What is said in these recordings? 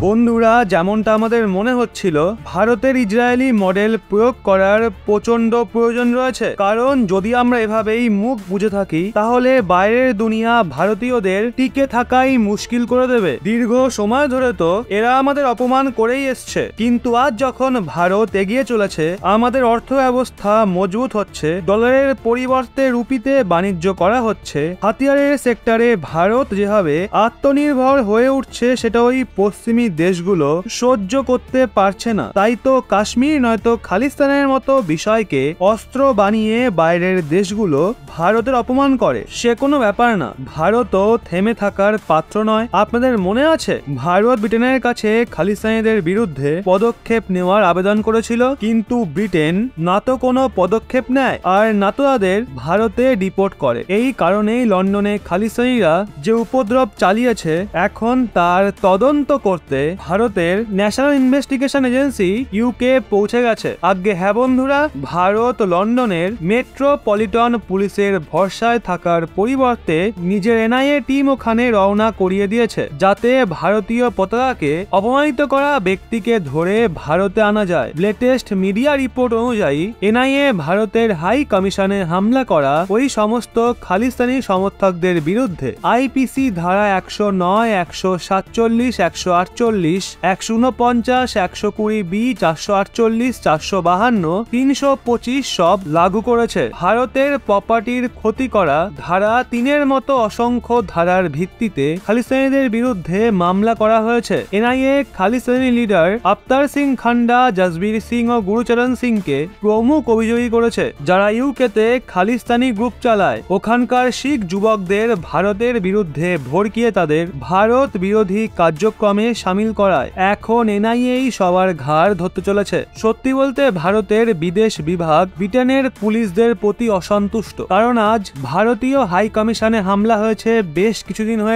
বন্ধুরা, যেমনটা আমাদের মনে হচ্ছিল ভারতের ইসরায়েলি মডেল প্রয়োগ করার প্রচন্ড প্রয়োজন রয়েছে, কারণ যদি আমরা এভাবেই মুখ বুজে থাকি তাহলে বাইরের দুনিয়া ভারতীয়দের টিকে থাকাই মুশকিল করে দেবে। দীর্ঘ সময় ধরে তো এরা আমাদের অপমান করেই এসছে, কিন্তু আজ যখন ভারত এগিয়ে চলেছে, আমাদের অর্থ ব্যবস্থা মজবুত হচ্ছে, ডলারের পরিবর্তে রুপিতে বাণিজ্য করা হচ্ছে, হাতিয়ারের সেক্টরে ভারত যেভাবে আত্মনির্ভর হয়ে উঠছে সেটা ওই পশ্চিমী দেশগুলো সহ্য করতে পারছে না। তাই তো কাশ্মীর নয়তো খালিস্তানের মতো বিষয়কে অস্ত্র বানিয়ে বাইরের দেশগুলো ভারতের অপমান করে। সে কোনো ব্যাপার না, ভারতও থেমে থাকার পাত্র নয়। আপনাদের মনে আছে ভারত ব্রিটেনের কাছে খালিস্তানিদের বিরুদ্ধে পদক্ষেপ নেওয়ার আবেদন করেছিল, কিন্তু ব্রিটেন না তো কোনো পদক্ষেপ নেয় আর না তো তাদের ভারতে ডিপোর্ট করে। এই কারণেই লন্ডনে খালিস্তানিরা যে উপদ্রব চালিয়েছে এখন তার তদন্ত করতে ভারতের ন্যাশনাল ইনভেস্টিগেশন এজেন্সি ইউকে পৌঁছে গেছে। আজ্ঞে হ্যাঁ বন্ধুরা, ভারত লন্ডনের মেট্রোপলিটন পুলিশের ভরসায় থাকার পরিবর্তে নিজের এনআইএ টিম ওখানে রওনা করিয়ে দিয়েছে, যাতে ভারতীয় পতাকাকে অপমানিত করা ব্যক্তিকে ধরে ভারতে আনা যায়। লেটেস্ট মিডিয়া রিপোর্ট অনুযায়ী এনআইএ ভারতের হাই কমিশনে হামলা করা ওই সমস্ত খালিস্তানি সমর্থকদের বিরুদ্ধে আইপিসি ধারা 109, 147, 148, 149, 120B, 448, 452, 325 সব লাগু করেছে। ভারতের প্রপার্টির ক্ষতি করা ধারা 3 মতো অসংখ্য ধারার ভিত্তিতে খালিস্তানিদের বিরুদ্ধে মামলা করা হয়েছে। এনআইএ খালিস্তানি লিডার আফতার সিং খান্ডা, জসবীর সিং ও গুরুচরণ সিংকে প্রমুখ অভিযোগী করেছে, যারা ইউকেতে খালিস্তানি গ্রুপ চালায়। ওখানকার শিখ যুবকদের ভারতের বিরুদ্ধে ভড়কিয়ে তাদের ভারত বিরোধী কার্যক্রমে সামিল করায়। এখন এনআইএই সবার ঘাড় ধরতে চলেছে। সত্যি বলতে ভারতের বিদেশ বিভাগ ব্রিটেনের পুলিশদের প্রতি অসন্তুষ্ট, কারণ আজ ভারতীয় হাই কমিশনে হামলা হয়েছে বেশ কিছুদিন হয়ে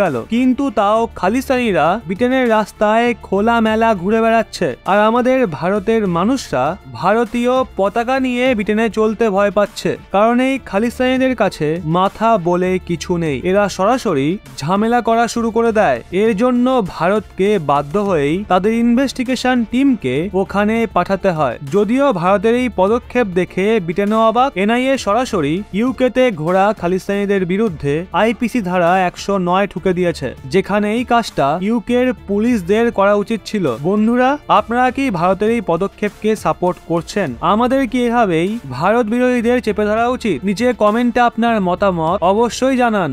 গেল, কিন্তু তাও খালিস্তানিরা ব্রিটেনের রাস্তায় খোলা মেলা ঘুরে বেড়াচ্ছে, আর আমাদের ভারতের মানুষরা ভারতীয় পতাকা নিয়ে ব্রিটেনে চলতে ভয় পাচ্ছে, কারণ এই খালিস্তানিদের কাছে মাথা বলে কিছু নেই। এরা সরাসরি ঝামেলা করা শুরু করে দেয়। এর জন্য ভারতকে বাধ্য হয়েই তাদের ইনভেস্টিগেশন টিমকে ওখানে পাঠাতে হয়। যদিও ভারতের এই পদক্ষেপ দেখে ব্রিটেনও অবাক। এনআইএ সরাসরি ইউকেতে ঘোরা খালিস্তানিদের বিরুদ্ধে আইপিসি ধারা 109 ঠুকে দিয়েছে, যেখানে এই কাজটা ইউকের পুলিশদের করা উচিত ছিল। বন্ধুরা, আপনারা কি ভারতের এই পদক্ষেপকে সাপোর্ট করছেন? আমাদের কি এভাবেই ভারত বিরোধীদের চেপে ধরা উচিত? নিচে কমেন্টে আপনার মতামত অবশ্যই জানান।